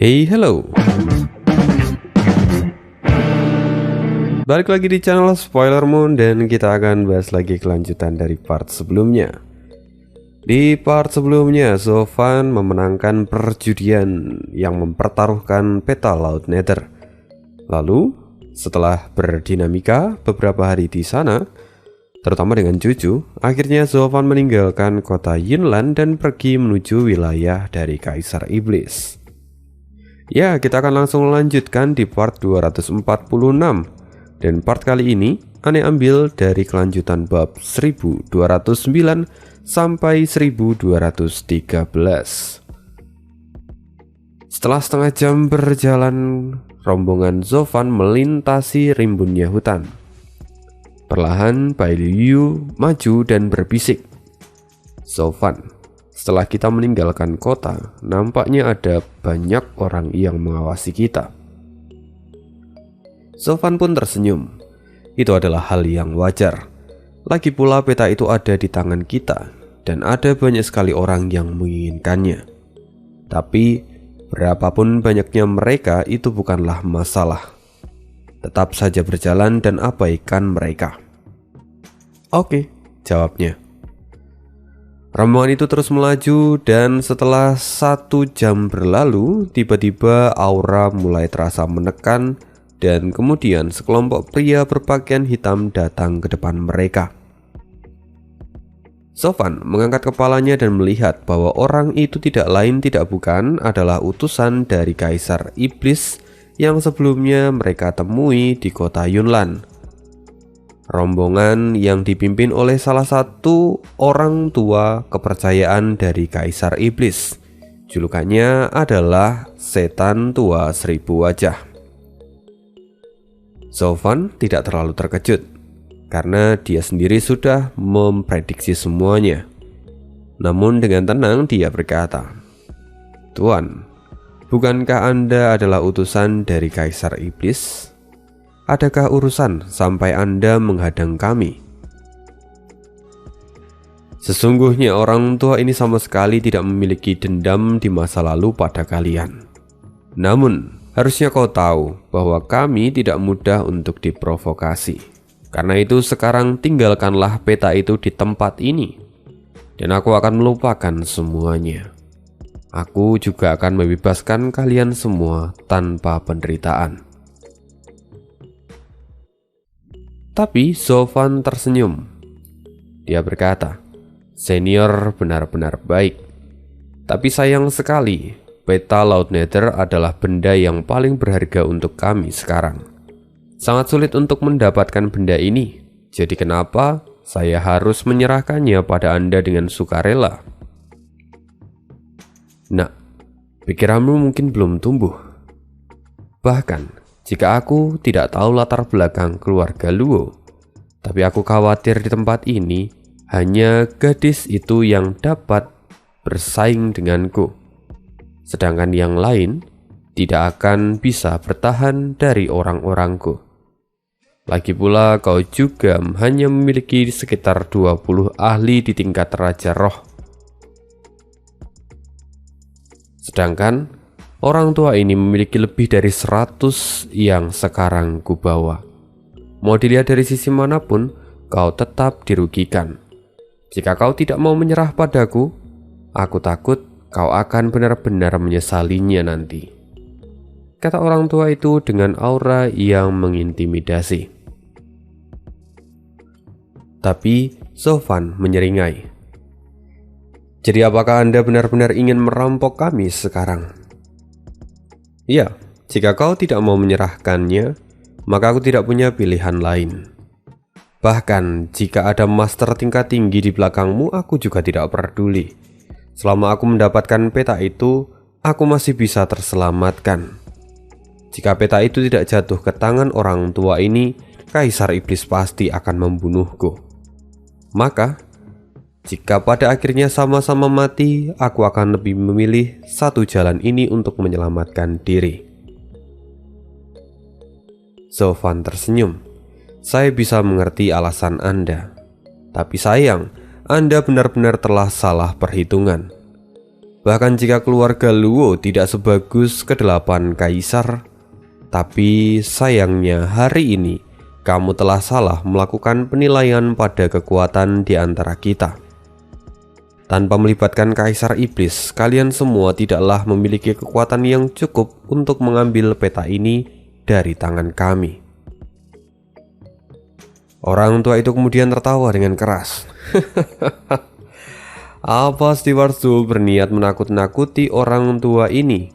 Hey, hello. Balik lagi di channel Spoiler Moon dan kita akan bahas lagi kelanjutan dari part sebelumnya. Di part sebelumnya, Zovan memenangkan perjudian yang mempertaruhkan peta Laut Nether. Lalu, setelah berdinamika beberapa hari di sana, terutama dengan Juju, akhirnya Zovan meninggalkan kota Yunlan dan pergi menuju wilayah dari Kaisar Iblis. Ya, kita akan langsung lanjutkan di part 246. Dan part kali ini Ane ambil dari kelanjutan bab 1209 sampai 1213. Setelah setengah jam berjalan, rombongan Zovan melintasi rimbunnya hutan. Perlahan Bai Liu maju dan berbisik, "Zovan, setelah kita meninggalkan kota, nampaknya ada banyak orang yang mengawasi kita." Zovan pun tersenyum. Itu adalah hal yang wajar. Lagi pula peta itu ada di tangan kita dan ada banyak sekali orang yang menginginkannya. Tapi berapapun banyaknya mereka itu bukanlah masalah. Tetap saja berjalan dan abaikan mereka. Oke, jawabnya. Rombongan itu terus melaju dan setelah 1 jam berlalu, tiba-tiba aura mulai terasa menekan. Dan kemudian sekelompok pria berpakaian hitam datang ke depan mereka. Zovan mengangkat kepalanya dan melihat bahwa orang itu tidak lain tidak bukan adalah utusan dari Kaisar Iblis yang sebelumnya mereka temui di kota Yunlan. Rombongan yang dipimpin oleh salah satu orang tua kepercayaan dari Kaisar Iblis. Julukannya adalah Setan Tua Seribu Wajah. Zovan tidak terlalu terkejut karena dia sendiri sudah memprediksi semuanya. Namun dengan tenang dia berkata, "Tuan, bukankah Anda adalah utusan dari Kaisar Iblis? Adakah urusan sampai Anda menghadang kami?" Sesungguhnya orang tua ini sama sekali tidak memiliki dendam di masa lalu pada kalian. Namun harusnya kau tahu bahwa kami tidak mudah untuk diprovokasi. Karena itu sekarang tinggalkanlah peta itu di tempat ini. Dan aku akan melupakan semuanya. Aku juga akan membebaskan kalian semua tanpa penderitaan. Tapi Zovan tersenyum. Dia berkata, "Senior benar-benar baik. Tapi sayang sekali, peta Laut Nether adalah benda yang paling berharga untuk kami sekarang. Sangat sulit untuk mendapatkan benda ini. Jadi kenapa saya harus menyerahkannya pada Anda dengan sukarela?" Nah, pikiranmu mungkin belum tumbuh. Bahkan, jika aku tidak tahu latar belakang keluarga Luo, tapi aku khawatir di tempat ini hanya gadis itu yang dapat bersaing denganku. Sedangkan yang lain tidak akan bisa bertahan dari orang-orangku. Lagi pula kau juga hanya memiliki sekitar 20 ahli di tingkat Raja Roh. Sedangkan orang tua ini memiliki lebih dari 100 yang sekarang kubawa. Mau dilihat dari sisi manapun, kau tetap dirugikan. Jika kau tidak mau menyerah padaku, aku takut kau akan benar-benar menyesalinya nanti," kata orang tua itu dengan aura yang mengintimidasi. Tapi Zovan menyeringai. "Jadi apakah Anda benar-benar ingin merampok kami sekarang?" "Ya, jika kau tidak mau menyerahkannya, maka aku tidak punya pilihan lain. Bahkan jika ada master tingkat tinggi di belakangmu, aku juga tidak peduli. Selama aku mendapatkan peta itu, aku masih bisa terselamatkan. Jika peta itu tidak jatuh ke tangan orang tua ini, Kaisar Iblis pasti akan membunuhku. Maka, jika pada akhirnya sama-sama mati, aku akan lebih memilih satu jalan ini untuk menyelamatkan diri." Zovan tersenyum. "Saya bisa mengerti alasan Anda. Tapi sayang, Anda benar-benar telah salah perhitungan. Bahkan jika keluarga Luo tidak sebagus kedelapan kaisar, tapi sayangnya hari ini kamu telah salah melakukan penilaian pada kekuatan di antara kita. Tanpa melibatkan Kaisar Iblis, kalian semua tidaklah memiliki kekuatan yang cukup untuk mengambil peta ini dari tangan kami. Orang tua itu kemudian tertawa dengan keras. Apa Steward Zul berniat menakut-nakuti orang tua ini?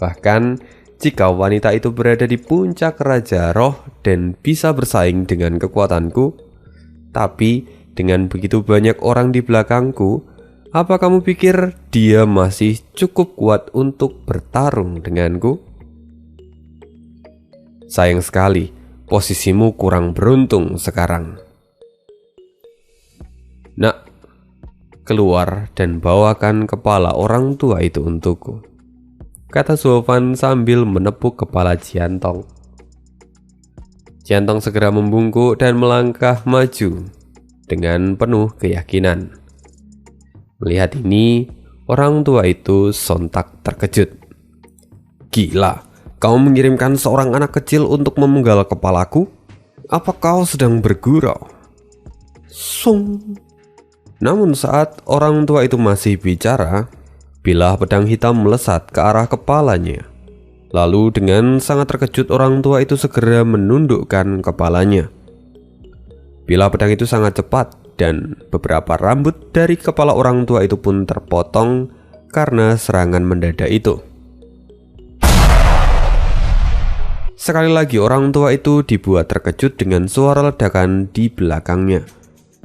Bahkan jika wanita itu berada di puncak Raja Roh dan bisa bersaing dengan kekuatanku, tapi dengan begitu banyak orang di belakangku, apa kamu pikir dia masih cukup kuat untuk bertarung denganku? Sayang sekali, posisimu kurang beruntung sekarang. Nak, keluar dan bawakan kepala orang tua itu untukku, kata Zulfan sambil menepuk kepala Jiantong. Jiantong segera membungkuk dan melangkah maju dengan penuh keyakinan. Melihat ini, orang tua itu sontak terkejut. Gila, kau mengirimkan seorang anak kecil untuk memenggal kepalaku? Apa kau sedang bergurau? Sung. Namun saat orang tua itu masih bicara, bilah pedang hitam melesat ke arah kepalanya. Lalu dengan sangat terkejut orang tua itu segera menundukkan kepalanya. Bilah pedang itu sangat cepat dan beberapa rambut dari kepala orang tua itu pun terpotong karena serangan mendadak itu. Sekali lagi orang tua itu dibuat terkejut dengan suara ledakan di belakangnya.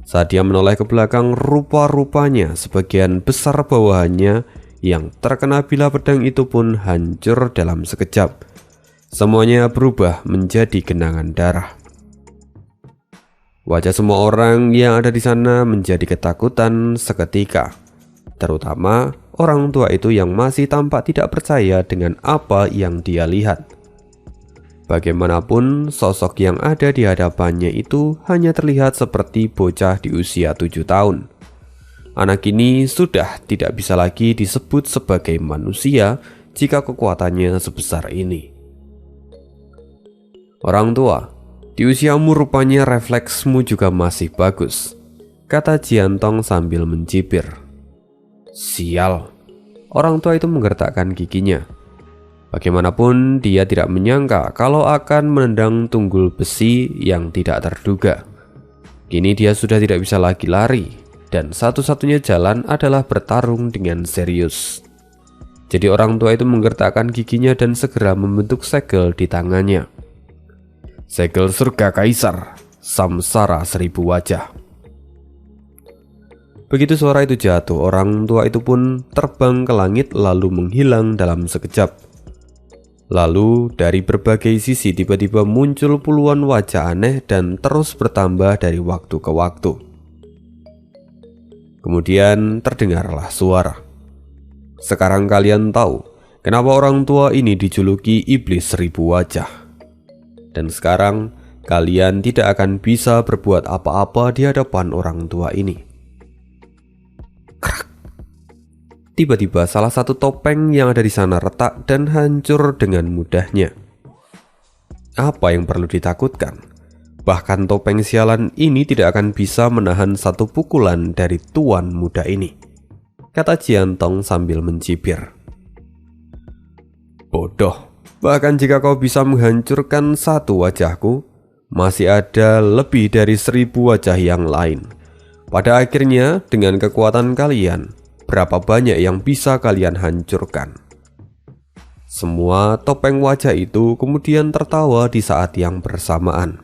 Saat dia menoleh ke belakang, rupa-rupanya sebagian besar bawahannya yang terkena bilah pedang itu pun hancur dalam sekejap. Semuanya berubah menjadi genangan darah. Wajah semua orang yang ada di sana menjadi ketakutan seketika, terutama orang tua itu yang masih tampak tidak percaya dengan apa yang dia lihat. Bagaimanapun, sosok yang ada di hadapannya itu hanya terlihat seperti bocah di usia 7 tahun. Anak ini sudah tidak bisa lagi disebut sebagai manusia jika kekuatannya sebesar ini. Orang tua, di usiamu rupanya refleksmu juga masih bagus, kata Jiantong sambil mencibir. Sial, orang tua itu menggertakkan giginya. Bagaimanapun dia tidak menyangka kalau akan menendang tunggul besi yang tidak terduga. Kini dia sudah tidak bisa lagi lari, dan satu-satunya jalan adalah bertarung dengan serius. Jadi orang tua itu menggertakkan giginya dan segera membentuk segel di tangannya. Segel surga kaisar, samsara 1000 wajah. Begitu suara itu jatuh, orang tua itu pun terbang ke langit lalu menghilang dalam sekejap. Lalu dari berbagai sisi tiba-tiba muncul puluhan wajah aneh dan terus bertambah dari waktu ke waktu. Kemudian terdengarlah suara. Sekarang kalian tahu kenapa orang tua ini dijuluki iblis 1000 wajah. Dan sekarang kalian tidak akan bisa berbuat apa-apa di hadapan orang tua ini. Krak. Tiba-tiba salah satu topeng yang ada di sana retak dan hancur dengan mudahnya. Apa yang perlu ditakutkan? Bahkan topeng sialan ini tidak akan bisa menahan satu pukulan dari tuan muda ini, kata Jiantong sambil mencibir. Bodoh. Bahkan jika kau bisa menghancurkan satu wajahku, masih ada lebih dari 1000 wajah yang lain. Pada akhirnya, dengan kekuatan kalian, berapa banyak yang bisa kalian hancurkan? Semua topeng wajah itu kemudian tertawa di saat yang bersamaan.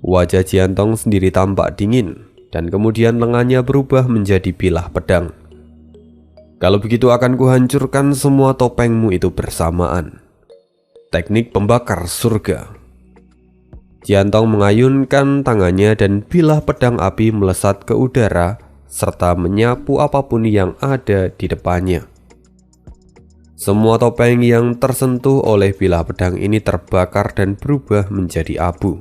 Wajah Jiantong sendiri tampak dingin, dan kemudian lengannya berubah menjadi bilah pedang. Kalau begitu akan kuhancurkan semua topengmu itu bersamaan. Teknik pembakar surga. Jiantong mengayunkan tangannya dan bilah pedang api melesat ke udara serta menyapu apapun yang ada di depannya. Semua topeng yang tersentuh oleh bilah pedang ini terbakar dan berubah menjadi abu.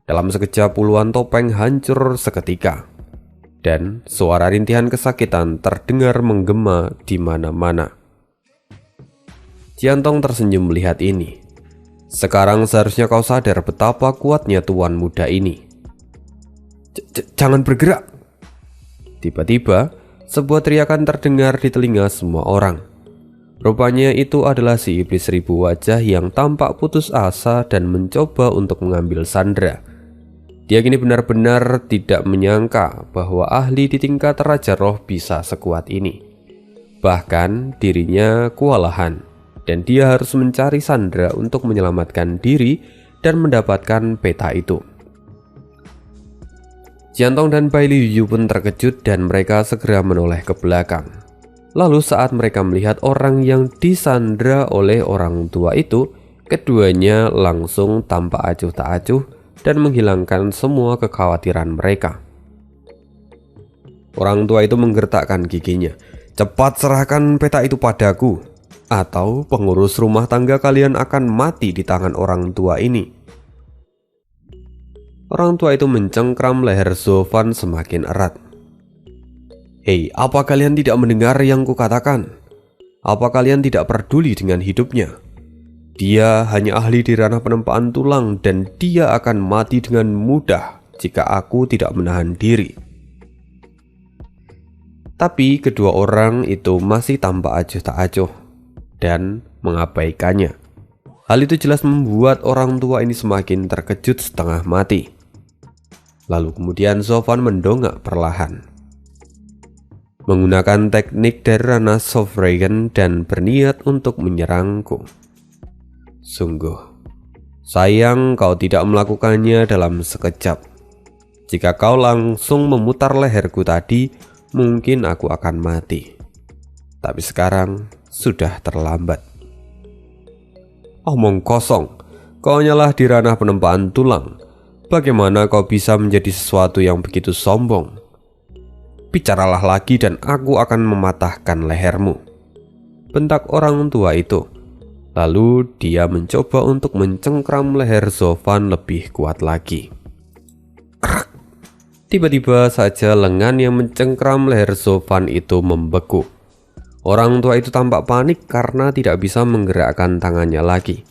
Dalam sekejap puluhan topeng hancur seketika. dan suara rintihan kesakitan terdengar menggema di mana-mana. Jiantong tersenyum melihat ini. Sekarang seharusnya kau sadar betapa kuatnya tuan muda ini. Jangan bergerak! Tiba-tiba, sebuah teriakan terdengar di telinga semua orang. Rupanya itu adalah si iblis seribu wajah yang tampak putus asa dan mencoba untuk mengambil Sandra. Dia kini benar-benar tidak menyangka bahwa ahli di tingkat Raja Roh bisa sekuat ini. Bahkan dirinya kewalahan, dan dia harus mencari Sandra untuk menyelamatkan diri dan mendapatkan peta itu. Jiantong dan Bai Liuyu pun terkejut dan mereka segera menoleh ke belakang. Lalu saat mereka melihat orang yang disandra oleh orang tua itu, keduanya langsung tampak acuh tak acuh dan menghilangkan semua kekhawatiran mereka. Orang tua itu menggertakkan giginya. Cepat serahkan peta itu padaku, atau pengurus rumah tangga kalian akan mati di tangan orang tua ini. Orang tua itu mencengkram leher Zofan semakin erat. Hei, apa kalian tidak mendengar yang kukatakan? Apa kalian tidak peduli dengan hidupnya? Dia hanya ahli di ranah penempaan tulang dan dia akan mati dengan mudah jika aku tidak menahan diri. Tapi kedua orang itu masih tampak acuh tak acuh dan mengabaikannya. Hal itu jelas membuat orang tua ini semakin terkejut setengah mati. Lalu kemudian Zofan mendongak perlahan, menggunakan teknik dari ranah Sovereign dan berniat untuk menyerangku. Sungguh, sayang kau tidak melakukannya dalam sekejap. Jika kau langsung memutar leherku tadi, mungkin aku akan mati. Tapi sekarang sudah terlambat. Omong kosong, kau hanyalah di ranah penempaan tulang. Bagaimana kau bisa menjadi sesuatu yang begitu sombong? Bicaralah lagi dan aku akan mematahkan lehermu, bentak orang tua itu. Lalu dia mencoba untuk mencengkram leher Zofan lebih kuat lagi. Krak! Tiba-tiba saja lengan yang mencengkram leher Zofan itu membeku. Orang tua itu tampak panik karena tidak bisa menggerakkan tangannya lagi.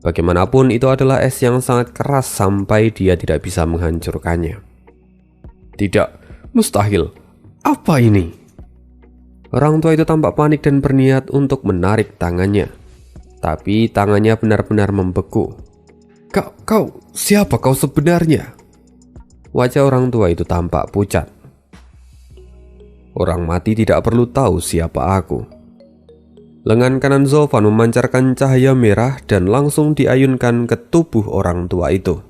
Bagaimanapun itu adalah es yang sangat keras sampai dia tidak bisa menghancurkannya. Tidak, mustahil. Apa ini? Orang tua itu tampak panik dan berniat untuk menarik tangannya. Tapi tangannya benar-benar membeku. Kau, siapa kau sebenarnya? Wajah orang tua itu tampak pucat. Orang mati tidak perlu tahu siapa aku. Lengan kanan Zofan memancarkan cahaya merah dan langsung diayunkan ke tubuh orang tua itu.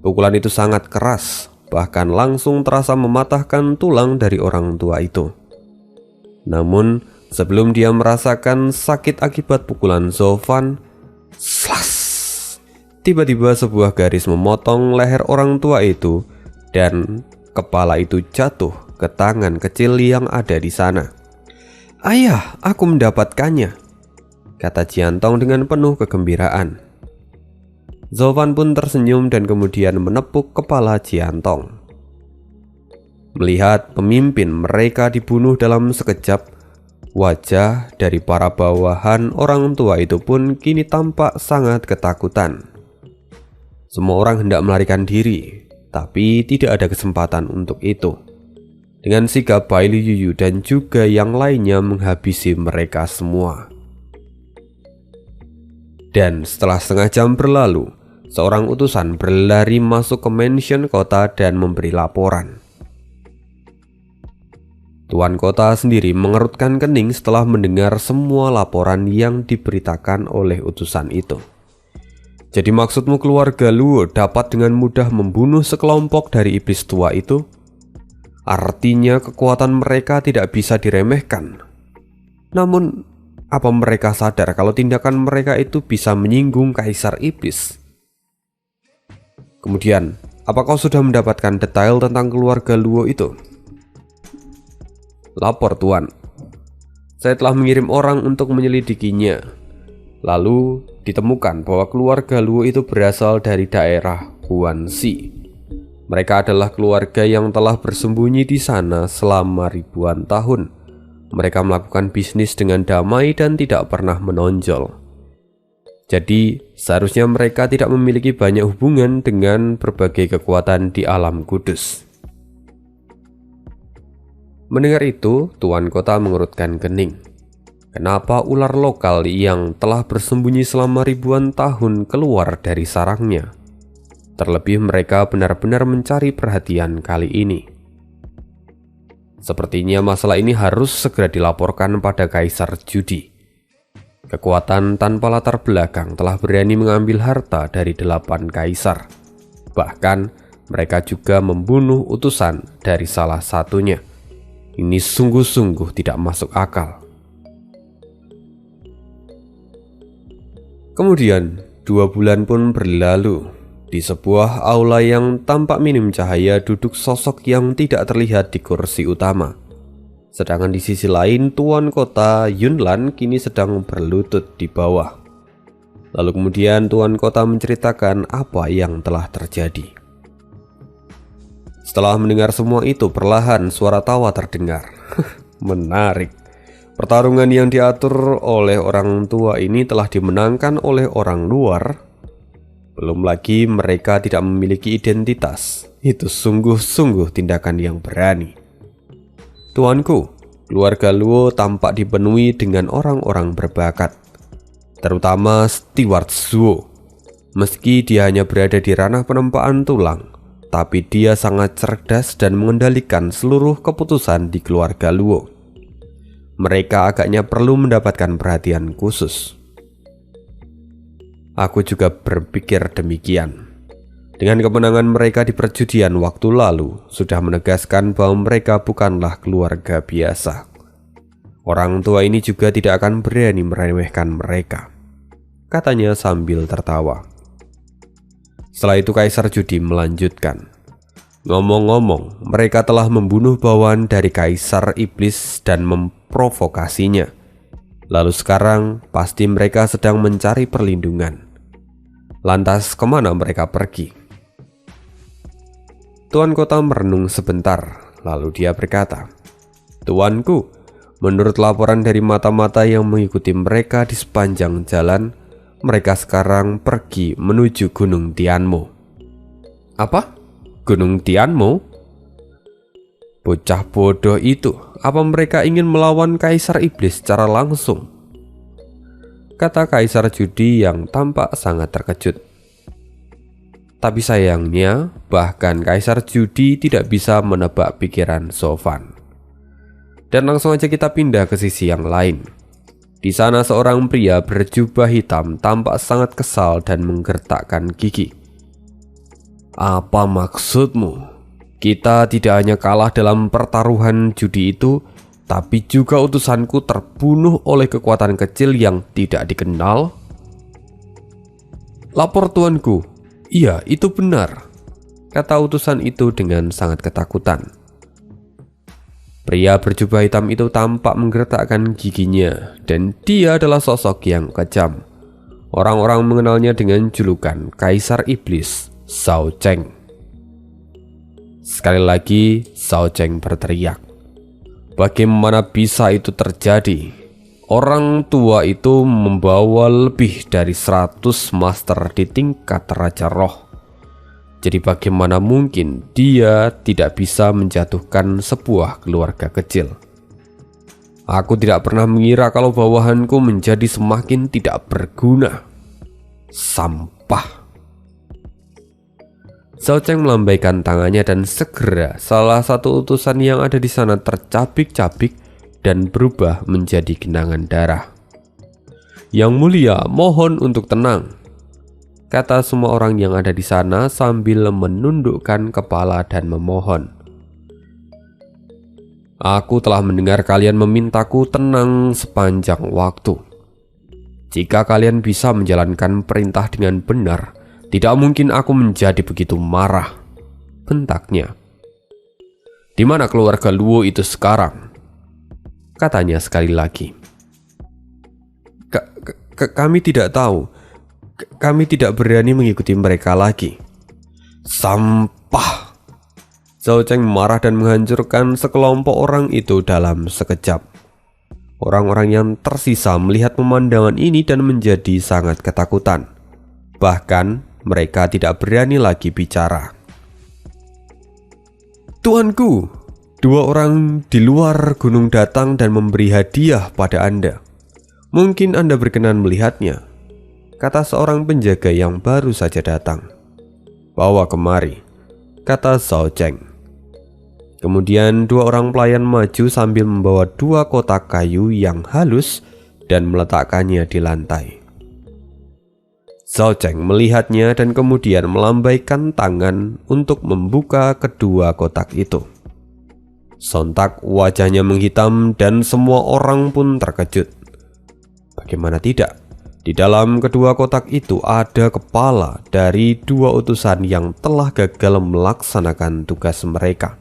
Pukulan itu sangat keras, bahkan langsung terasa mematahkan tulang dari orang tua itu. Namun, sebelum dia merasakan sakit akibat pukulan Zofan, slas! Tiba-tiba sebuah garis memotong leher orang tua itu dan kepala itu jatuh ke tangan kecil yang ada di sana. Ayah, aku mendapatkannya, kata Jiantong dengan penuh kegembiraan. Zofan pun tersenyum dan kemudian menepuk kepala Jiantong. Melihat pemimpin mereka dibunuh dalam sekejap, wajah dari para bawahan orang tua itu pun kini tampak sangat ketakutan. Semua orang hendak melarikan diri, tapi tidak ada kesempatan untuk itu. Dengan sigap Bai Liuyu dan juga yang lainnya menghabisi mereka semua. Dan setelah setengah jam berlalu, seorang utusan berlari masuk ke mansion kota dan memberi laporan. Tuan kota sendiri mengerutkan kening setelah mendengar semua laporan yang diberitakan oleh utusan itu. Jadi maksudmu keluarga Luo dapat dengan mudah membunuh sekelompok dari iblis tua itu? Artinya kekuatan mereka tidak bisa diremehkan. Namun, apa mereka sadar kalau tindakan mereka itu bisa menyinggung Kaisar Iblis? Kemudian, apa kau sudah mendapatkan detail tentang keluarga Luo itu? Lapor Tuan. Saya telah mengirim orang untuk menyelidikinya. Lalu ditemukan bahwa keluarga Luo itu berasal dari daerah Guanxi. Mereka adalah keluarga yang telah bersembunyi di sana selama ribuan tahun. Mereka melakukan bisnis dengan damai dan tidak pernah menonjol. Jadi, seharusnya mereka tidak memiliki banyak hubungan dengan berbagai kekuatan di alam kudus. Mendengar itu, Tuan Kota mengerutkan kening. Kenapa ular lokal yang telah bersembunyi selama ribuan tahun keluar dari sarangnya? Terlebih mereka benar-benar mencari perhatian kali ini. Sepertinya masalah ini harus segera dilaporkan pada Kaisar Judi. Kekuatan tanpa latar belakang telah berani mengambil harta dari 8 kaisar. Bahkan mereka juga membunuh utusan dari salah satunya. Ini sungguh-sungguh tidak masuk akal. Kemudian 2 bulan pun berlalu. Di sebuah aula yang tampak minim cahaya duduk sosok yang tidak terlihat di kursi utama. Sedangkan di sisi lain Tuan Kota Yunlan kini sedang berlutut di bawah. Lalu kemudian Tuan Kota menceritakan apa yang telah terjadi. Setelah mendengar semua itu, perlahan suara tawa terdengar. Menarik. Pertarungan yang diatur oleh orang tua ini telah dimenangkan oleh orang luar. Belum lagi mereka tidak memiliki identitas. Itu sungguh-sungguh tindakan yang berani. Tuanku, keluarga Luo tampak dipenuhi dengan orang-orang berbakat, terutama Steward Zuo. Meski dia hanya berada di ranah penempaan tulang, tapi dia sangat cerdas dan mengendalikan seluruh keputusan di keluarga Luo. Mereka agaknya perlu mendapatkan perhatian khusus. Aku juga berpikir demikian. Dengan kemenangan mereka di perjudian waktu lalu, sudah menegaskan bahwa mereka bukanlah keluarga biasa. Orang tua ini juga tidak akan berani meremehkan mereka, katanya sambil tertawa. Setelah itu Kaisar Judi melanjutkan. Ngomong-ngomong, mereka telah membunuh bawahan dari Kaisar Iblis dan memprovokasinya. Lalu sekarang pasti mereka sedang mencari perlindungan. Lantas kemana mereka pergi? Tuan Kota merenung sebentar, lalu dia berkata, Tuanku, menurut laporan dari mata-mata yang mengikuti mereka di sepanjang jalan, mereka sekarang pergi menuju Gunung Tianmo. Apa? Gunung Tianmo? Bocah bodoh itu, apa mereka ingin melawan Kaisar Iblis secara langsung? Kata Kaisar Judi yang tampak sangat terkejut. Tapi sayangnya, bahkan Kaisar Judi tidak bisa menebak pikiran Sofan. Dan langsung aja kita pindah ke sisi yang lain. Di sana seorang pria berjubah hitam tampak sangat kesal dan menggertakkan gigi. Apa maksudmu? Kita tidak hanya kalah dalam pertaruhan judi itu, tapi juga utusanku terbunuh oleh kekuatan kecil yang tidak dikenal? Lapor tuanku. Iya, itu benar, kata utusan itu dengan sangat ketakutan. Pria berjubah hitam itu tampak menggertakkan giginya, dan dia adalah sosok yang kejam. Orang-orang mengenalnya dengan julukan Kaisar Iblis, Shao Cheng. Sekali lagi, Shao Cheng berteriak. Bagaimana bisa itu terjadi? Orang tua itu membawa lebih dari 100 master di tingkat Raja Roh. Jadi bagaimana mungkin dia tidak bisa menjatuhkan sebuah keluarga kecil? Aku tidak pernah mengira kalau bawahanku menjadi semakin tidak berguna. Sampah. Shao Cheng melambaikan tangannya dan segera salah satu utusan yang ada di sana tercabik-cabik dan berubah menjadi genangan darah. Yang mulia, mohon untuk tenang, kata semua orang yang ada di sana sambil menundukkan kepala dan memohon. Aku telah mendengar kalian memintaku tenang sepanjang waktu. Jika kalian bisa menjalankan perintah dengan benar, tidak mungkin aku menjadi begitu marah, bentaknya. Di mana keluarga Luo itu sekarang? Katanya sekali lagi. Kami tidak tahu. Kami tidak berani mengikuti mereka lagi. Sampah. Zhao Cheng marah dan menghancurkan sekelompok orang itu dalam sekejap. Orang-orang yang tersisa melihat pemandangan ini dan menjadi sangat ketakutan. Bahkan mereka tidak berani lagi bicara. "Tuanku, 2 orang di luar gunung datang dan memberi hadiah pada Anda. Mungkin Anda berkenan melihatnya," kata seorang penjaga yang baru saja datang. "Bawa kemari," kata Zhao Cheng. Kemudian 2 orang pelayan maju sambil membawa 2 kotak kayu yang halus dan meletakkannya di lantai. Zhao Cheng melihatnya dan kemudian melambaikan tangan untuk membuka kedua kotak itu. Sontak wajahnya menghitam dan semua orang pun terkejut. Bagaimana tidak? Di dalam kedua kotak itu ada kepala dari 2 utusan yang telah gagal melaksanakan tugas mereka.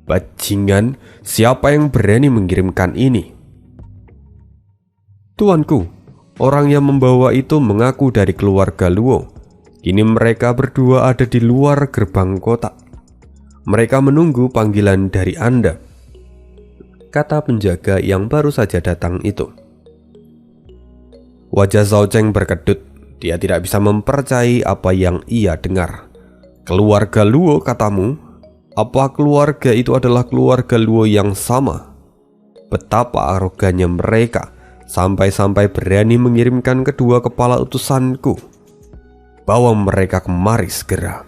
"Bajingan, siapa yang berani mengirimkan ini?" "Tuanku, orang yang membawa itu mengaku dari keluarga Luo. Kini mereka berdua ada di luar gerbang kota. Mereka menunggu panggilan dari Anda," kata penjaga yang baru saja datang itu. Wajah Zhao Cheng berkedut. Dia tidak bisa mempercayai apa yang ia dengar. "Keluarga Luo katamu? Apa keluarga itu adalah keluarga Luo yang sama? Betapa arogannya mereka sampai-sampai berani mengirimkan kedua kepala utusanku. Bawa mereka kemari segera."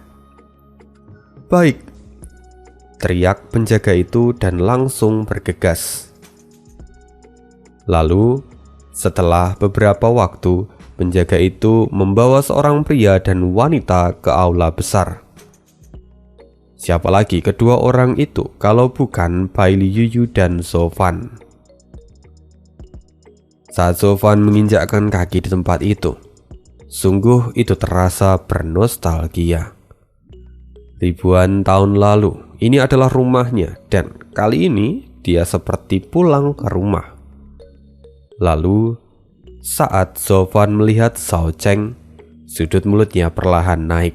"Baik," teriak penjaga itu dan langsung bergegas. Lalu setelah beberapa waktu, penjaga itu membawa seorang pria dan wanita ke aula besar. Siapa lagi kedua orang itu kalau bukan Bai Liyuyu dan Zhou Fan? Saat Zhou Fan menginjakkan kaki di tempat itu, sungguh itu terasa bernostalgia. Ribuan tahun lalu, ini adalah rumahnya dan kali ini dia seperti pulang ke rumah. Lalu, saat Zhou Fan melihat Zhao Cheng, sudut mulutnya perlahan naik.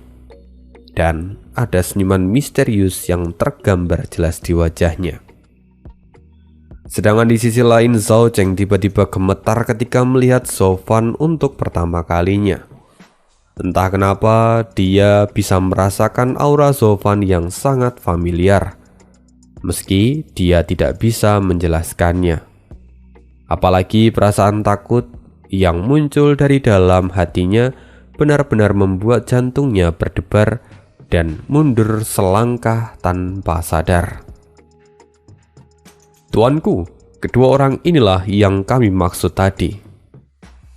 Dan ada senyuman misterius yang tergambar jelas di wajahnya. Sedangkan di sisi lain, Zhao Cheng tiba-tiba gemetar ketika melihat Zhou Fan untuk pertama kalinya. Entah kenapa dia bisa merasakan aura Zhou Fan yang sangat familiar, meski dia tidak bisa menjelaskannya. Apalagi perasaan takut yang muncul dari dalam hatinya benar-benar membuat jantungnya berdebar dan mundur selangkah tanpa sadar. "Tuanku, kedua orang inilah yang kami maksud tadi,"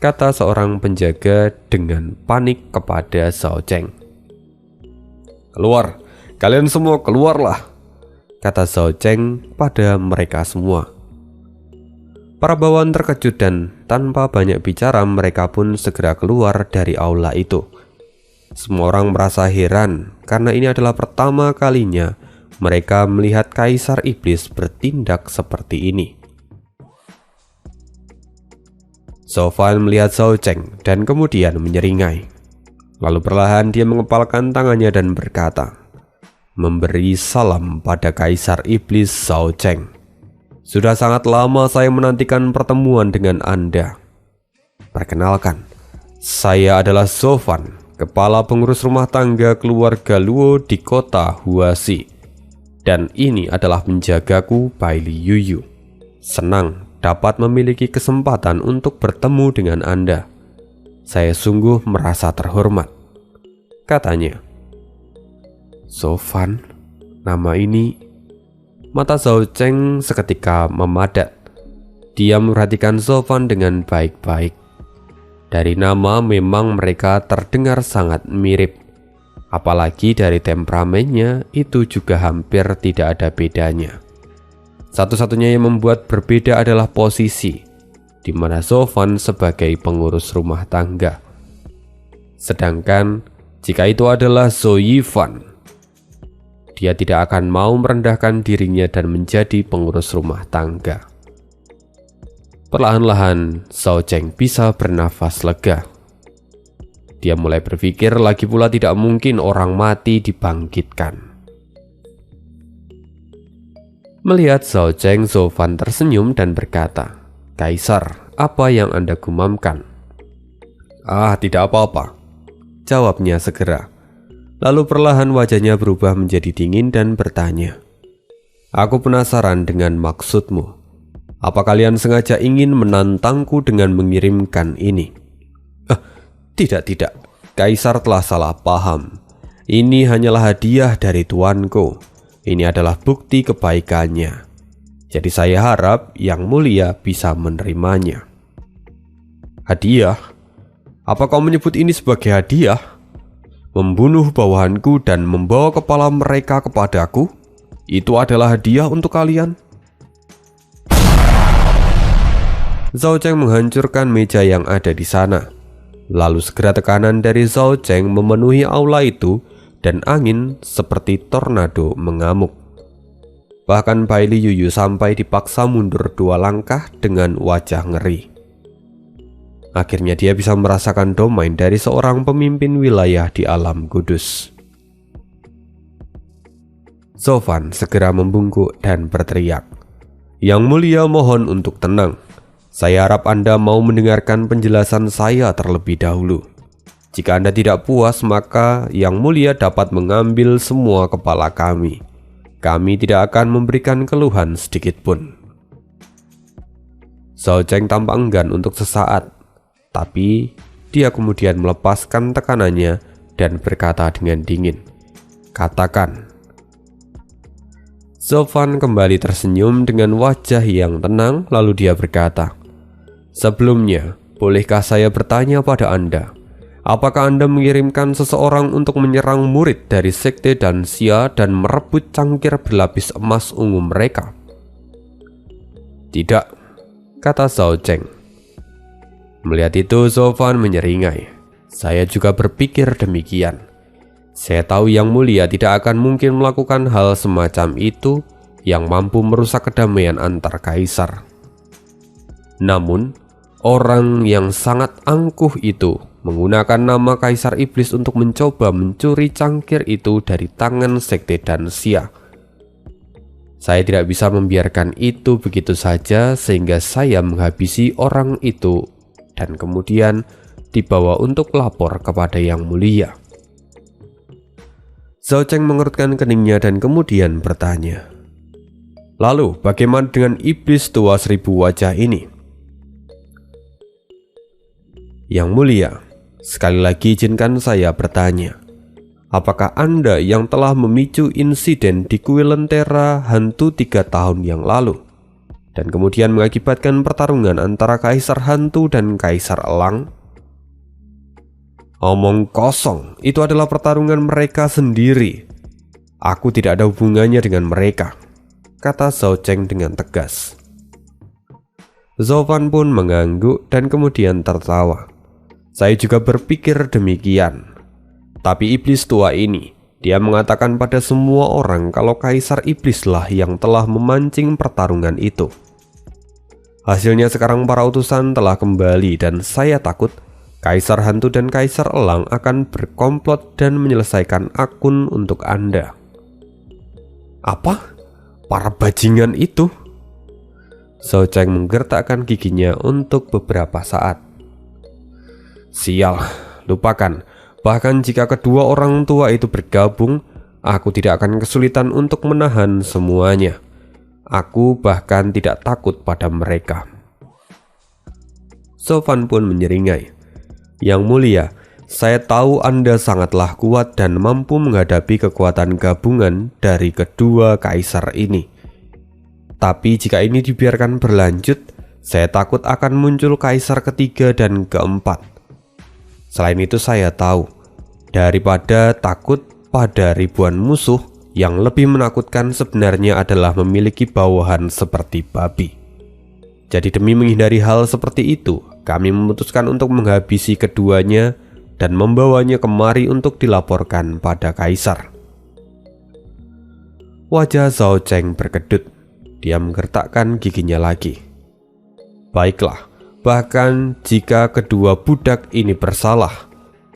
kata seorang penjaga dengan panik kepada Zhao Cheng. "Keluar, kalian semua keluarlah," kata Zhao Cheng pada mereka semua. Para bawahan terkejut dan tanpa banyak bicara mereka pun segera keluar dari aula itu. Semua orang merasa heran karena ini adalah pertama kalinya mereka melihat Kaisar Iblis bertindak seperti ini. Zhou Fan melihat Zhao Cheng dan kemudian menyeringai. Lalu perlahan dia mengepalkan tangannya dan berkata, memberi salam pada Kaisar Iblis Zhao Cheng. "Sudah sangat lama saya menantikan pertemuan dengan Anda. Perkenalkan, saya adalah Zhou Fan, kepala pengurus rumah tangga keluarga Luo di kota Huaxi. Dan ini adalah penjagaku Bai Liyuyu. Senang dapat memiliki kesempatan untuk bertemu dengan Anda. Saya sungguh merasa terhormat," katanya. Zhou Fan, nama ini. Mata Zhao Cheng seketika memadat. Dia memperhatikan Zhou Fan dengan baik-baik. Dari nama memang mereka terdengar sangat mirip. Apalagi dari temperamennya itu juga hampir tidak ada bedanya. Satu-satunya yang membuat berbeda adalah posisi, di mana Zhou Fan sebagai pengurus rumah tangga. Sedangkan jika itu adalah Zhou Yifan, dia tidak akan mau merendahkan dirinya dan menjadi pengurus rumah tangga. Perlahan-lahan Zhao Cheng bisa bernafas lega. Dia mulai berpikir lagi pula tidak mungkin orang mati dibangkitkan. Melihat Zhao Zheng, Zofan tersenyum dan berkata, "Kaisar, apa yang Anda gumamkan?" "Ah, tidak apa-apa," jawabnya segera. Lalu perlahan wajahnya berubah menjadi dingin dan bertanya, "Aku penasaran dengan maksudmu. Apa kalian sengaja ingin menantangku dengan mengirimkan ini?" Tidak. Kaisar telah salah paham. Ini hanyalah hadiah dari tuanku. Ini adalah bukti kebaikannya. Jadi saya harap Yang Mulia bisa menerimanya." "Hadiah? Apa kau menyebut ini sebagai hadiah? Membunuh bawahanku dan membawa kepala mereka kepadaku? Itu adalah hadiah untuk kalian?" Zhao Zheng menghancurkan meja yang ada di sana. Lalu segera tekanan dari Zhao Zheng memenuhi aula itu dan angin seperti tornado mengamuk. Bahkan Baili Yuyu sampai dipaksa mundur 2 langkah dengan wajah ngeri. Akhirnya dia bisa merasakan domain dari seorang pemimpin wilayah di alam kudus. Zofan segera membungkuk dan berteriak, "Yang Mulia, mohon untuk tenang. Saya harap Anda mau mendengarkan penjelasan saya terlebih dahulu. Jika Anda tidak puas, maka Yang Mulia dapat mengambil semua kepala kami. Kami tidak akan memberikan keluhan sedikit pun." Zhao Zheng tampak enggan untuk sesaat, tapi dia kemudian melepaskan tekanannya dan berkata dengan dingin, "Katakan." Zofan kembali tersenyum dengan wajah yang tenang, lalu dia berkata, "Sebelumnya, bolehkah saya bertanya pada Anda, apakah Anda mengirimkan seseorang untuk menyerang murid dari sekte Danxia dan merebut cangkir berlapis emas ungu mereka?" "Tidak," kata Zhao Zheng. Melihat itu, Zofan menyeringai. "Saya juga berpikir demikian. Saya tahu Yang Mulia tidak akan mungkin melakukan hal semacam itu yang mampu merusak kedamaian antar kaisar. Namun, orang yang sangat angkuh itu menggunakan nama Kaisar Iblis untuk mencoba mencuri cangkir itu dari tangan sekte Danxia. Saya tidak bisa membiarkan itu begitu saja, sehingga saya menghabisi orang itu dan kemudian dibawa untuk lapor kepada Yang Mulia." Zhao Zheng mengerutkan keningnya dan kemudian bertanya, "Lalu bagaimana dengan iblis tua 1000 wajah ini?" "Yang Mulia, sekali lagi izinkan saya bertanya, apakah Anda yang telah memicu insiden di kuil lentera hantu 3 tahun yang lalu dan kemudian mengakibatkan pertarungan antara Kaisar Hantu dan Kaisar Elang?" "Omong kosong, itu adalah pertarungan mereka sendiri. Aku tidak ada hubungannya dengan mereka," kata Zhao Zheng dengan tegas. Zofan pun mengangguk dan kemudian tertawa. "Saya juga berpikir demikian. Tapi iblis tua ini, dia mengatakan pada semua orang kalau Kaisar Iblislah yang telah memancing pertarungan itu. Hasilnya sekarang para utusan telah kembali dan saya takut Kaisar Hantu dan Kaisar Elang akan berkomplot dan menyelesaikan akun untuk Anda." "Apa? Para bajingan itu?" Zhao Zheng menggertakkan giginya untuk beberapa saat. "Sial, lupakan. Bahkan jika kedua orang tua itu bergabung, aku tidak akan kesulitan untuk menahan semuanya. Aku bahkan tidak takut pada mereka." Zofan pun menyeringai. "Yang Mulia, saya tahu Anda sangatlah kuat dan mampu menghadapi kekuatan gabungan dari kedua kaisar ini. Tapi jika ini dibiarkan berlanjut, saya takut akan muncul kaisar ketiga dan keempat. Selain itu saya tahu, daripada takut pada ribuan musuh, yang lebih menakutkan sebenarnya adalah memiliki bawahan seperti babi. Jadi demi menghindari hal seperti itu, kami memutuskan untuk menghabisi keduanya dan membawanya kemari untuk dilaporkan pada kaisar." Wajah Zhao Zheng berkedut. Dia menggertakkan giginya lagi. "Baiklah, bahkan jika kedua budak ini bersalah,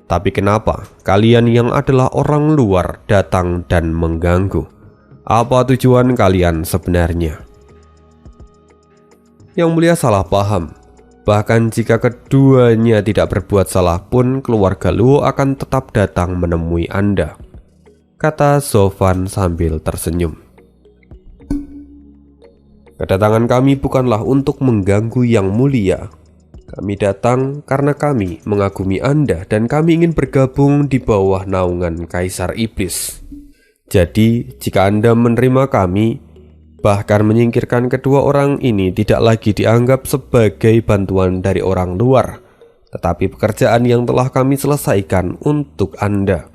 tapi kenapa kalian yang adalah orang luar datang dan mengganggu? Apa tujuan kalian sebenarnya? Yang Mulia salah paham. Bahkan jika keduanya tidak berbuat salah pun, keluarga Luo akan tetap datang menemui Anda, kata Zovan sambil tersenyum. Kedatangan kami bukanlah untuk mengganggu Yang Mulia. Kami datang karena kami mengagumi Anda dan kami ingin bergabung di bawah naungan Kaisar Iblis. Jadi, jika Anda menerima kami, bahkan menyingkirkan kedua orang ini tidak lagi dianggap sebagai bantuan dari orang luar, tetapi pekerjaan yang telah kami selesaikan untuk Anda.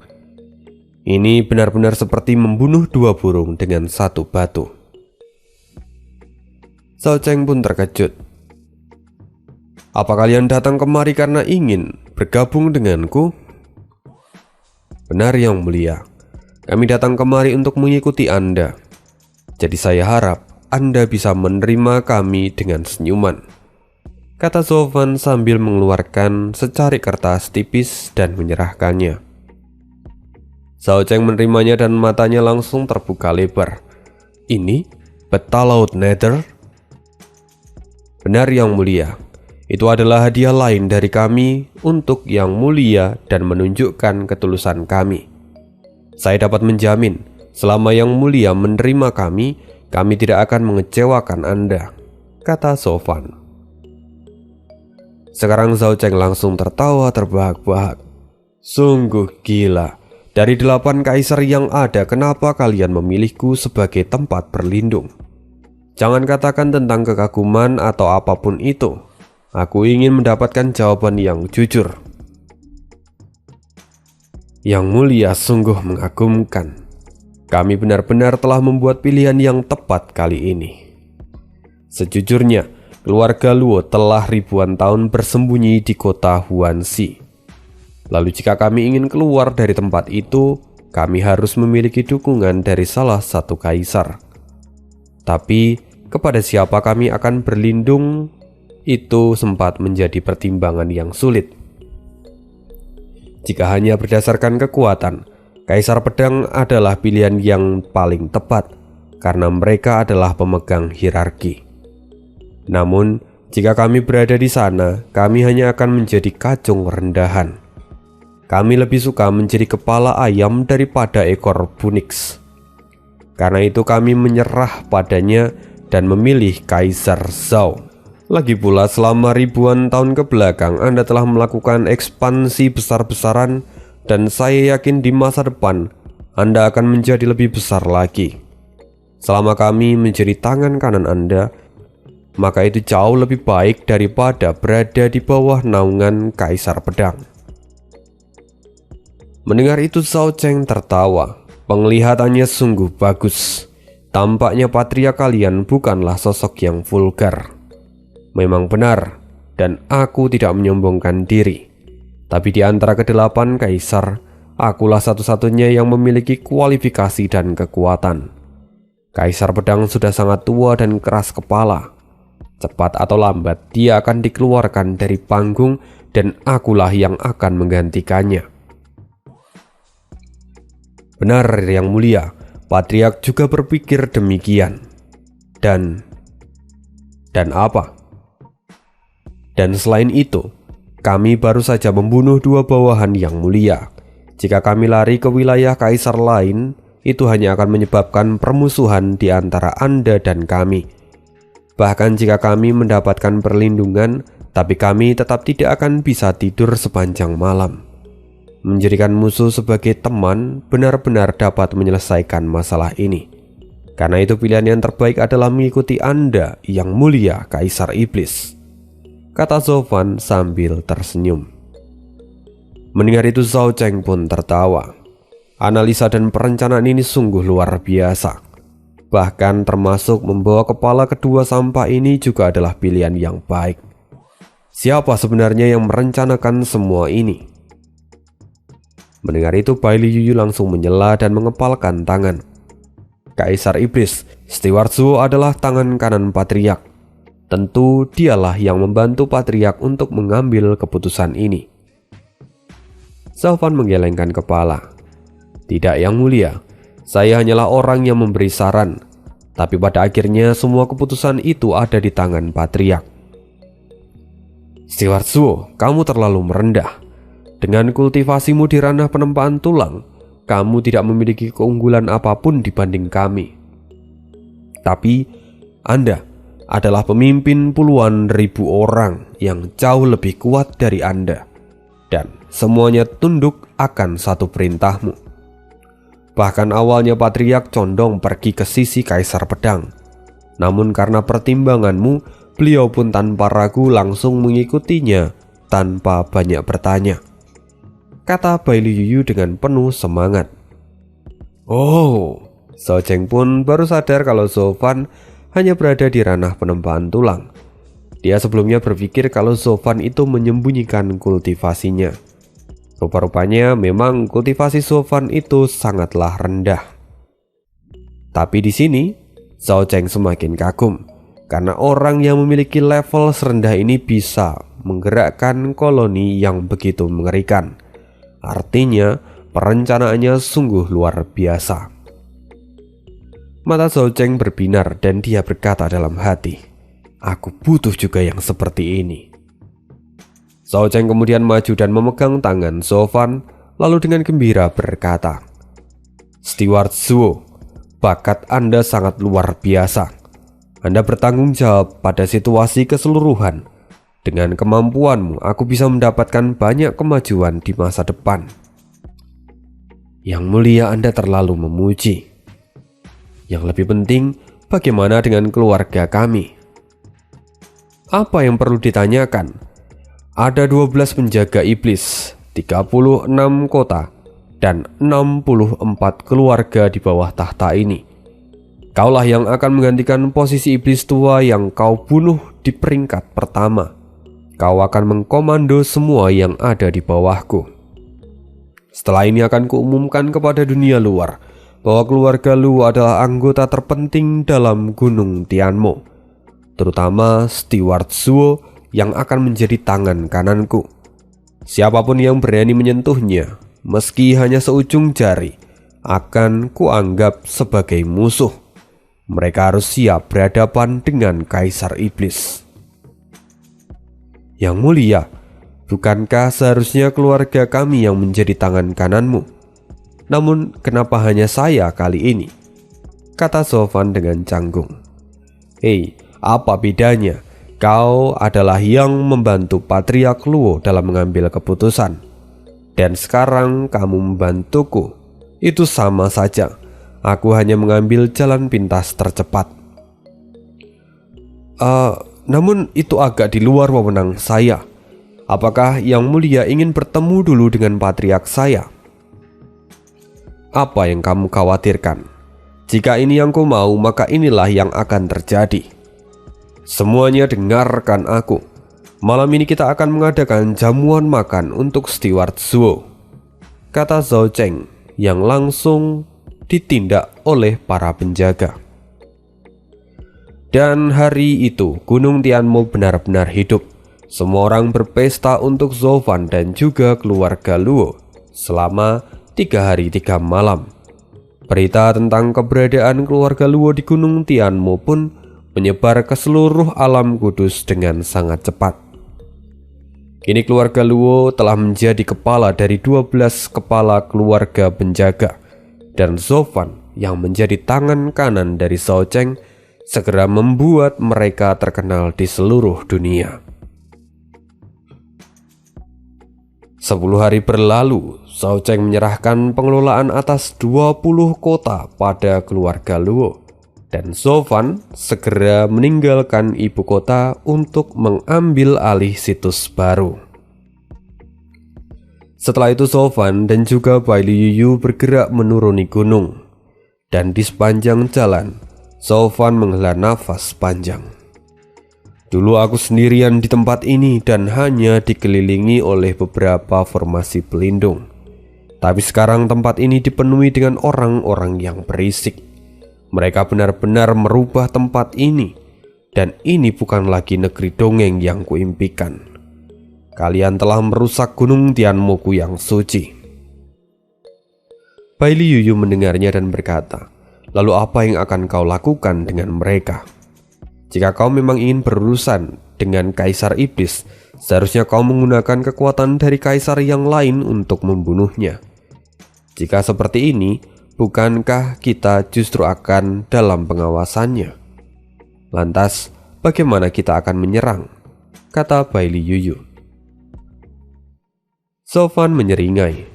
Ini benar-benar seperti membunuh dua burung dengan satu batu. Zhao Cheng pun terkejut. Apa kalian datang kemari karena ingin bergabung denganku? Benar Yang Mulia, kami datang kemari untuk mengikuti Anda. Jadi saya harap Anda bisa menerima kami dengan senyuman, kata Zovan sambil mengeluarkan secari kertas tipis dan menyerahkannya. Zhao Cheng menerimanya dan matanya langsung terbuka lebar. Ini peta laut Nether? Benar Yang Mulia, itu adalah hadiah lain dari kami untuk Yang Mulia dan menunjukkan ketulusan kami. Saya dapat menjamin, selama Yang Mulia menerima kami tidak akan mengecewakan Anda, kata Zovan. Sekarang Zhao Cheng langsung tertawa terbahak-bahak. Sungguh gila, dari 8 kaisar yang ada, kenapa kalian memilihku sebagai tempat berlindung? Jangan katakan tentang kekaguman atau apapun itu. Aku ingin mendapatkan jawaban yang jujur. Yang Mulia sungguh mengagumkan. Kami benar-benar telah membuat pilihan yang tepat kali ini. Sejujurnya, keluarga Luo telah ribuan tahun bersembunyi di kota Huanxi. Lalu jika kami ingin keluar dari tempat itu, kami harus memiliki dukungan dari salah satu kaisar. Tapi, kepada siapa kami akan berlindung, itu sempat menjadi pertimbangan yang sulit. Jika hanya berdasarkan kekuatan, Kaisar Pedang adalah pilihan yang paling tepat karena mereka adalah pemegang hierarki. Namun, jika kami berada di sana, kami hanya akan menjadi kacung rendahan. Kami lebih suka menjadi kepala ayam daripada ekor bunix. Karena itu kami menyerah padanya dan memilih Kaisar Zhao. Lagi pula selama ribuan tahun ke belakang Anda telah melakukan ekspansi besar-besaran dan saya yakin di masa depan Anda akan menjadi lebih besar lagi. Selama kami menjadi tangan kanan Anda, maka itu jauh lebih baik daripada berada di bawah naungan Kaisar Pedang. Mendengar itu Zhao Cheng tertawa. Penglihatannya sungguh bagus. Tampaknya patria kalian bukanlah sosok yang vulgar. Memang benar, dan aku tidak menyombongkan diri. Tapi di antara ke-8 kaisar, akulah satu-satunya yang memiliki kualifikasi dan kekuatan. Kaisar Pedang sudah sangat tua dan keras kepala. Cepat atau lambat, dia akan dikeluarkan dari panggung dan akulah yang akan menggantikannya. Benar Yang Mulia, Patriark juga berpikir demikian. Dan apa? Dan selain itu, kami baru saja membunuh 2 bawahan Yang Mulia. Jika kami lari ke wilayah kaisar lain, itu hanya akan menyebabkan permusuhan di antara Anda dan kami. Bahkan jika kami mendapatkan perlindungan, tapi kami tetap tidak akan bisa tidur sepanjang malam. Menjadikan musuh sebagai teman benar-benar dapat menyelesaikan masalah ini. Karena itu pilihan yang terbaik adalah mengikuti Anda, Yang Mulia Kaisar Iblis, kata Zovan sambil tersenyum. Mendengar itu Zhao Cheng pun tertawa. Analisa dan perencanaan ini sungguh luar biasa. Bahkan termasuk membawa kepala kedua sampah ini juga adalah pilihan yang baik. Siapa sebenarnya yang merencanakan semua ini? Mendengar itu Bai Liyuyu langsung menyela dan mengepalkan tangan. Kaisar Iblis, Steward Zhuo adalah tangan kanan Patriark. Tentu dialah yang membantu Patriark untuk mengambil keputusan ini. Zovan menggelengkan kepala. Tidak Yang Mulia, Saya hanyalah orang yang memberi saran, tapi pada akhirnya semua keputusan itu ada di tangan Patriark. Steward Zuo, kamu terlalu merendah. Dengan kultivasimu di ranah penempaan tulang, kamu tidak memiliki keunggulan apapun dibanding kami. Tapi Anda adalah pemimpin puluhan ribu orang yang jauh lebih kuat dari Anda, dan semuanya tunduk akan satu perintahmu. Bahkan awalnya Patriark condong pergi ke sisi Kaisar Pedang, namun karena pertimbanganmu, beliau pun tanpa ragu langsung mengikutinya tanpa banyak bertanya, kata Bai Luyu dengan penuh semangat. Oh, Zhao Zheng pun baru sadar kalau Zhou Fan hanya berada di ranah penempaan tulang. Dia sebelumnya berpikir kalau Zhou Fan itu menyembunyikan kultivasinya. Rupa-rupanya memang kultivasi Zhou Fan itu sangatlah rendah. Tapi di sini Zhao Zheng semakin kagum karena orang yang memiliki level serendah ini bisa menggerakkan koloni yang begitu mengerikan. Artinya perencanaannya sungguh luar biasa. Mata Zhao Zheng berbinar dan dia berkata dalam hati, aku butuh juga yang seperti ini. Zhao Zheng kemudian maju dan memegang tangan Zhou Fan, lalu dengan gembira berkata, Steward Zuo, bakat Anda sangat luar biasa. Anda bertanggung jawab pada situasi keseluruhan. Dengan kemampuanmu, aku bisa mendapatkan banyak kemajuan di masa depan. Yang mulia, Anda terlalu memuji. Yang lebih penting, bagaimana dengan keluarga kami? Apa yang perlu ditanyakan? Ada 12 penjaga iblis, 36 kota, dan 64 keluarga di bawah tahta ini. Kaulah yang akan menggantikan posisi iblis tua yang kau bunuh di peringkat pertama. Kau akan mengkomando semua yang ada di bawahku. Setelah ini akan kuumumkan kepada dunia luar bahwa keluarga Lu adalah anggota terpenting dalam Gunung Tianmo, terutama Steward Zuo yang akan menjadi tangan kananku. Siapapun yang berani menyentuhnya, meski hanya seujung jari, akan kuanggap sebagai musuh. Mereka harus siap berhadapan dengan Kaisar Iblis. Yang mulia, bukankah seharusnya keluarga kami yang menjadi tangan kananmu? Namun kenapa hanya saya kali ini? Kata Zhou Fan dengan canggung. Hei, apa bedanya? Kau adalah yang membantu Patriark Luo dalam mengambil keputusan, dan sekarang kamu membantuku. Itu sama saja. Aku hanya mengambil jalan pintas tercepat. Namun itu agak di luar wewenang saya. Apakah Yang Mulia ingin bertemu dulu dengan Patriark saya? Apa yang kamu khawatirkan? Jika ini yang ku mau, maka inilah yang akan terjadi. Semuanya dengarkan aku. Malam ini kita akan mengadakan jamuan makan untuk Steward Zuo, kata Zhao Zheng yang langsung ditindak oleh para penjaga. Dan hari itu Gunung Tianmo benar-benar hidup. Semua orang berpesta untuk Zhou Fan dan juga keluarga Luo selama 3 hari 3 malam. Berita tentang keberadaan keluarga Luo di Gunung Tianmo pun menyebar ke seluruh alam kudus dengan sangat cepat. Kini keluarga Luo telah menjadi kepala dari 12 kepala keluarga penjaga, dan Zhou Fan yang menjadi tangan kanan dari Zhao Zheng segera membuat mereka terkenal di seluruh dunia. 10 hari berlalu, Zhao Zheng menyerahkan pengelolaan atas 20 kota pada keluarga Luo, dan Zhou Fan segera meninggalkan ibu kota untuk mengambil alih situs baru. Setelah itu Zhou Fan dan juga Bai Luyu bergerak menuruni gunung, dan di sepanjang jalan Zhou Fan menghela nafas panjang. Dulu aku sendirian di tempat ini dan hanya dikelilingi oleh beberapa formasi pelindung. Tapi sekarang tempat ini dipenuhi dengan orang-orang yang berisik. Mereka benar-benar merubah tempat ini, dan ini bukan lagi negeri dongeng yang kuimpikan. Kalian telah merusak Gunung Tianmoku yang suci. Baili Yuyu mendengarnya dan berkata, "Lalu apa yang akan kau lakukan dengan mereka? Jika kau memang ingin berurusan dengan Kaisar Iblis, seharusnya kau menggunakan kekuatan dari kaisar yang lain untuk membunuhnya. Jika seperti ini, bukankah kita justru akan dalam pengawasannya? Lantas, bagaimana kita akan menyerang?" kata Baili Yuyu. Sofan menyeringai.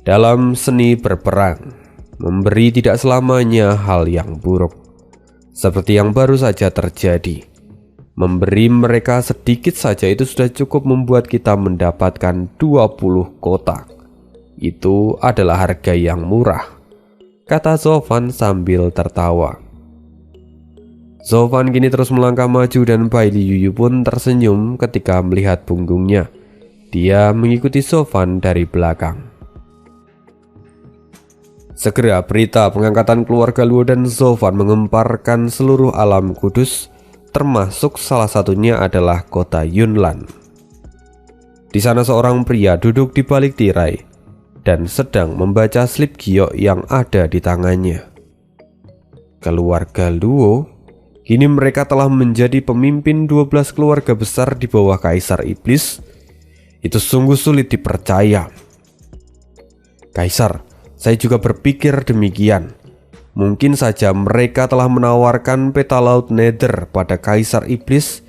Dalam seni berperang, memberi tidak selamanya hal yang buruk. Seperti yang baru saja terjadi. Memberi mereka sedikit saja itu sudah cukup membuat kita mendapatkan 20 kotak. Itu adalah harga yang murah, kata Sofan sambil tertawa. Sofan kini terus melangkah maju dan Baili Yuyu pun tersenyum ketika melihat punggungnya. Dia mengikuti Sofan dari belakang. Segera berita pengangkatan keluarga Luo dan Sofan mengemparkan seluruh alam kudus, termasuk salah satunya adalah kota Yunlan. Di sana seorang pria duduk di balik tirai dan sedang membaca slip giok yang ada di tangannya. Keluarga Luo, kini mereka telah menjadi pemimpin 12 keluarga besar di bawah Kaisar Iblis. Itu sungguh sulit dipercaya. Kaisar, saya juga berpikir demikian. Mungkin saja mereka telah menawarkan peta laut Nether pada Kaisar Iblis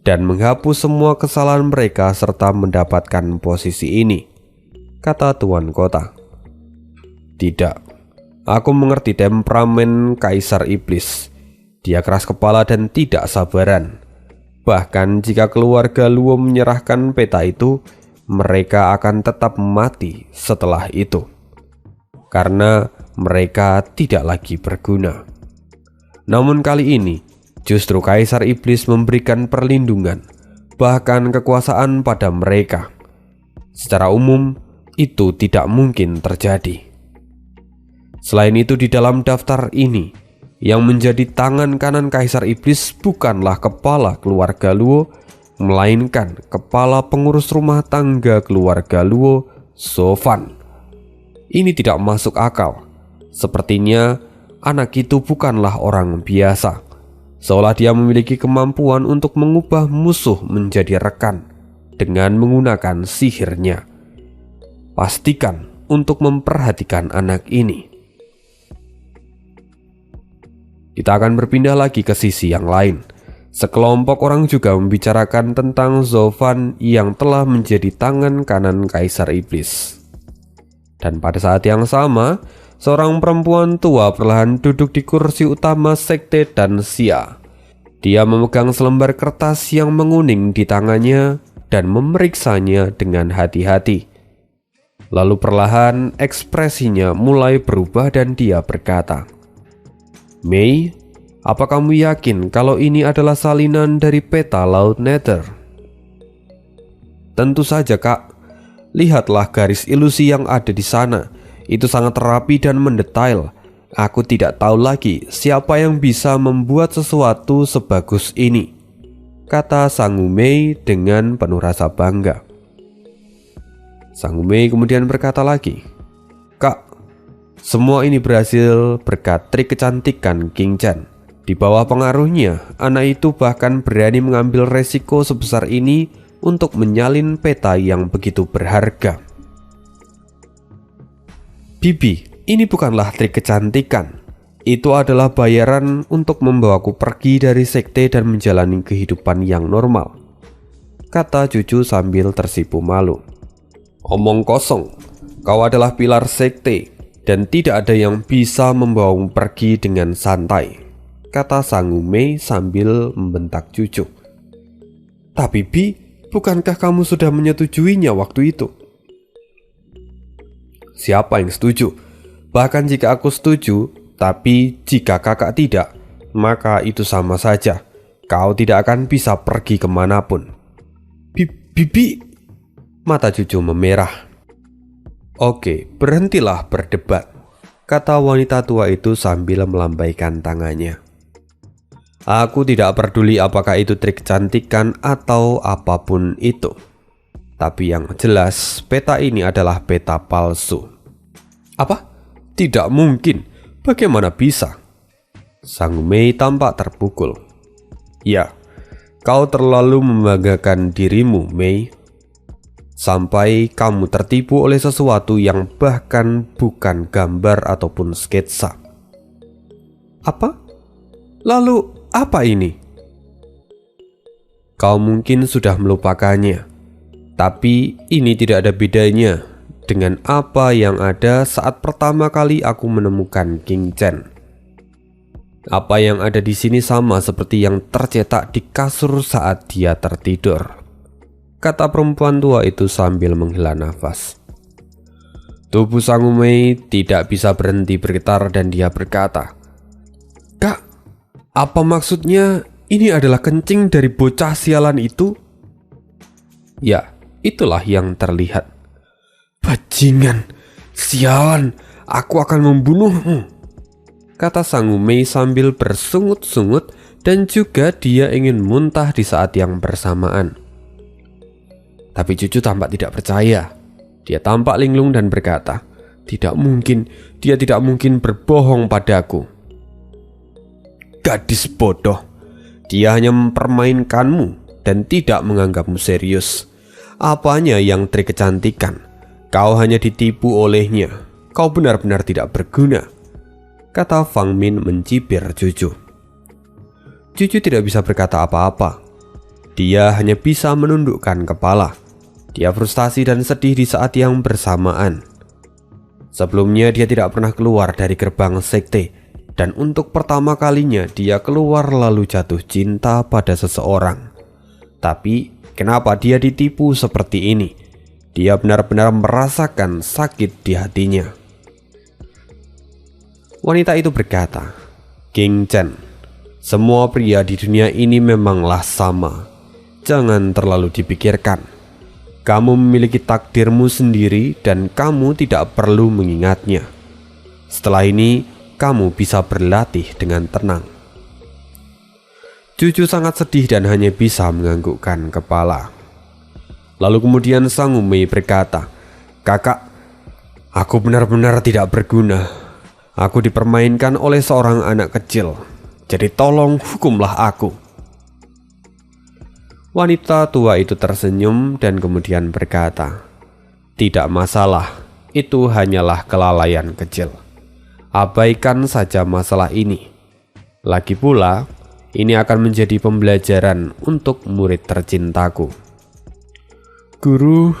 dan menghapus semua kesalahan mereka serta mendapatkan posisi ini, kata Tuan Kota. Tidak, aku mengerti temperamen Kaisar Iblis. Dia keras kepala dan tidak sabaran. Bahkan jika keluarga Luo menyerahkan peta itu, mereka akan tetap mati setelah itu, karena mereka tidak lagi berguna. Namun kali ini, justru Kaisar Iblis memberikan perlindungan, bahkan kekuasaan pada mereka. Secara umum, itu tidak mungkin terjadi. Selain itu, di dalam daftar ini, yang menjadi tangan kanan Kaisar Iblis bukanlah kepala keluarga Luo, melainkan kepala pengurus rumah tangga keluarga Luo, Sofan. Ini tidak masuk akal. Sepertinya anak itu bukanlah orang biasa, seolah dia memiliki kemampuan untuk mengubah musuh menjadi rekan dengan menggunakan sihirnya. Pastikan untuk memperhatikan anak ini. Kita akan berpindah lagi ke sisi yang lain. Sekelompok orang juga membicarakan tentang Sofan yang telah menjadi tangan kanan Kaisar Iblis. Dan pada saat yang sama, seorang perempuan tua perlahan duduk di kursi utama sekte dan Xia. Dia memegang selembar kertas yang menguning di tangannya dan memeriksanya dengan hati-hati. Lalu perlahan ekspresinya mulai berubah dan dia berkata, "Mei, apa kamu yakin kalau ini adalah salinan dari peta laut Nether?" "Tentu saja, Kak. Lihatlah garis ilusi yang ada di sana. Itu sangat rapi dan mendetail. Aku tidak tahu lagi siapa yang bisa membuat sesuatu sebagus ini," kata Sang Mei dengan penuh rasa bangga. Sang Mei kemudian berkata lagi, "Kak, semua ini berhasil berkat trik kecantikan King Chen. Di bawah pengaruhnya, anak itu bahkan berani mengambil resiko sebesar ini untuk menyalin peta yang begitu berharga." "Bibi, ini bukanlah trik kecantikan. Itu adalah bayaran untuk membawaku pergi dari sekte dan menjalani kehidupan yang normal," kata cucu sambil tersipu malu. "Omong kosong, kau adalah pilar sekte dan tidak ada yang bisa membawamu pergi dengan santai," kata Sang Mei sambil membentak cucu. "Tapi Bi, bukankah kamu sudah menyetujuinya waktu itu?" "Siapa yang setuju? Bahkan jika aku setuju, tapi jika kakak tidak, maka itu sama saja. Kau tidak akan bisa pergi kemanapun." Bibi, mata cucu memerah. "Oke, berhentilah berdebat," kata wanita tua itu sambil melambaikan tangannya. "Aku tidak peduli apakah itu trik kecantikan atau apapun itu. Tapi yang jelas, peta ini adalah peta palsu." "Apa? Tidak mungkin, bagaimana bisa? Sang Mei tampak terpukul. Ya, kau terlalu membanggakan dirimu, Mei. Sampai kamu tertipu oleh sesuatu yang bahkan bukan gambar ataupun sketsa. Apa? Lalu apa ini? Kau mungkin sudah melupakannya, tapi ini tidak ada bedanya dengan apa yang ada saat pertama kali aku menemukan King Chen. Apa yang ada di sini sama seperti yang tercetak di kasur saat dia tertidur, kata perempuan tua itu sambil menghela nafas. Tubuh Sang Mei tidak bisa berhenti bergetar dan dia berkata, "Kak, apa maksudnya ini adalah kencing dari bocah sialan itu?" Ya, itulah yang terlihat. "Bajingan, sialan, aku akan membunuhmu," kata Sang Mei sambil bersungut-sungut dan juga dia ingin muntah di saat yang bersamaan. Tapi Cucu tampak tidak percaya. Dia tampak linglung dan berkata, "Tidak mungkin, dia tidak mungkin berbohong padaku." "Gadis bodoh, dia hanya mempermainkanmu dan tidak menganggapmu serius. Apanya yang trik kecantikan? Kau hanya ditipu olehnya. Kau benar-benar tidak berguna," kata Fang Min mencibir Cucu. Cucu tidak bisa berkata apa-apa. Dia hanya bisa menundukkan kepala. Dia frustasi dan sedih di saat yang bersamaan. Sebelumnya dia tidak pernah keluar dari gerbang sekte, dan untuk pertama kalinya dia keluar lalu jatuh cinta pada seseorang. Tapi kenapa dia ditipu seperti ini? Dia benar-benar merasakan sakit di hatinya. Wanita itu berkata, "King Chen, semua pria di dunia ini memanglah sama. Jangan terlalu dipikirkan. Kamu memiliki takdirmu sendiri dan kamu tidak perlu mengingatnya. Setelah ini, kamu bisa berlatih dengan tenang." Cucu sangat sedih dan hanya bisa menganggukkan kepala. Lalu kemudian Sang Mei berkata, "Kakak, aku benar-benar tidak berguna. Aku dipermainkan oleh seorang anak kecil. Jadi tolong hukumlah aku." Wanita tua itu tersenyum dan kemudian berkata, "Tidak masalah, itu hanyalah kelalaian kecil. Abaikan saja masalah ini. Lagi pula, ini akan menjadi pembelajaran untuk murid tercintaku." "Guru,"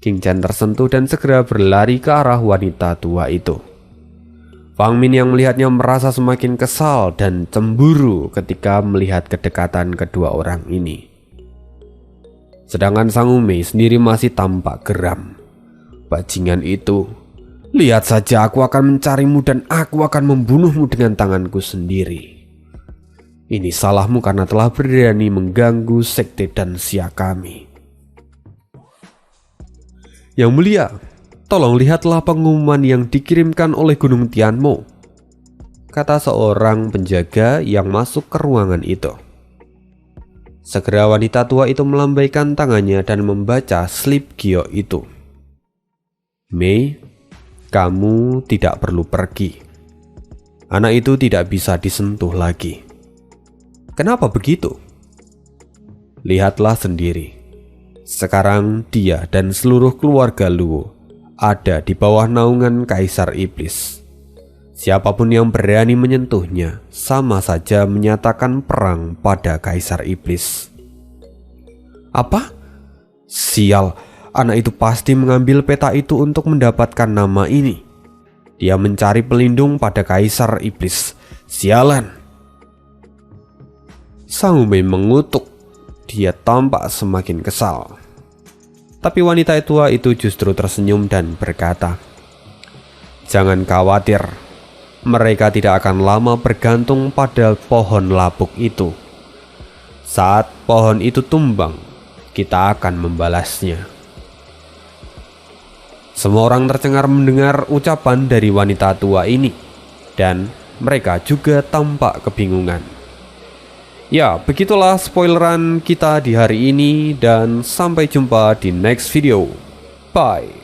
King Chen tersentuh dan segera berlari ke arah wanita tua itu. Fang Min yang melihatnya merasa semakin kesal dan cemburu ketika melihat kedekatan kedua orang ini. Sedangkan Sang Mei sendiri masih tampak geram. "Bajingan itu, lihat saja, aku akan mencarimu dan aku akan membunuhmu dengan tanganku sendiri. Ini salahmu karena telah berani mengganggu sekte dan sia kami." "Yang mulia, tolong lihatlah pengumuman yang dikirimkan oleh Gunung Tianmo," kata seorang penjaga yang masuk ke ruangan itu. Segera wanita tua itu melambaikan tangannya dan membaca slip giok itu. "Mei, kamu tidak perlu pergi. Anak itu tidak bisa disentuh lagi." "Kenapa begitu?" "Lihatlah sendiri. Sekarang dia dan seluruh keluarga Luo ada di bawah naungan Kaisar Iblis. Siapapun yang berani menyentuhnya sama saja menyatakan perang pada Kaisar Iblis." "Apa? Sial, anak itu pasti mengambil peta itu untuk mendapatkan nama ini. Dia mencari pelindung pada Kaisar Iblis. Sialan." Sang Mei mengutuk. Dia tampak semakin kesal. Tapi wanita tua itu justru tersenyum dan berkata, "Jangan khawatir. Mereka tidak akan lama bergantung pada pohon lapuk itu. Saat pohon itu tumbang, kita akan membalasnya." Semua orang tercengar mendengar ucapan dari wanita tua ini, dan mereka juga tampak kebingungan. Ya, begitulah spoileran kita di hari ini dan sampai jumpa di next video. Bye.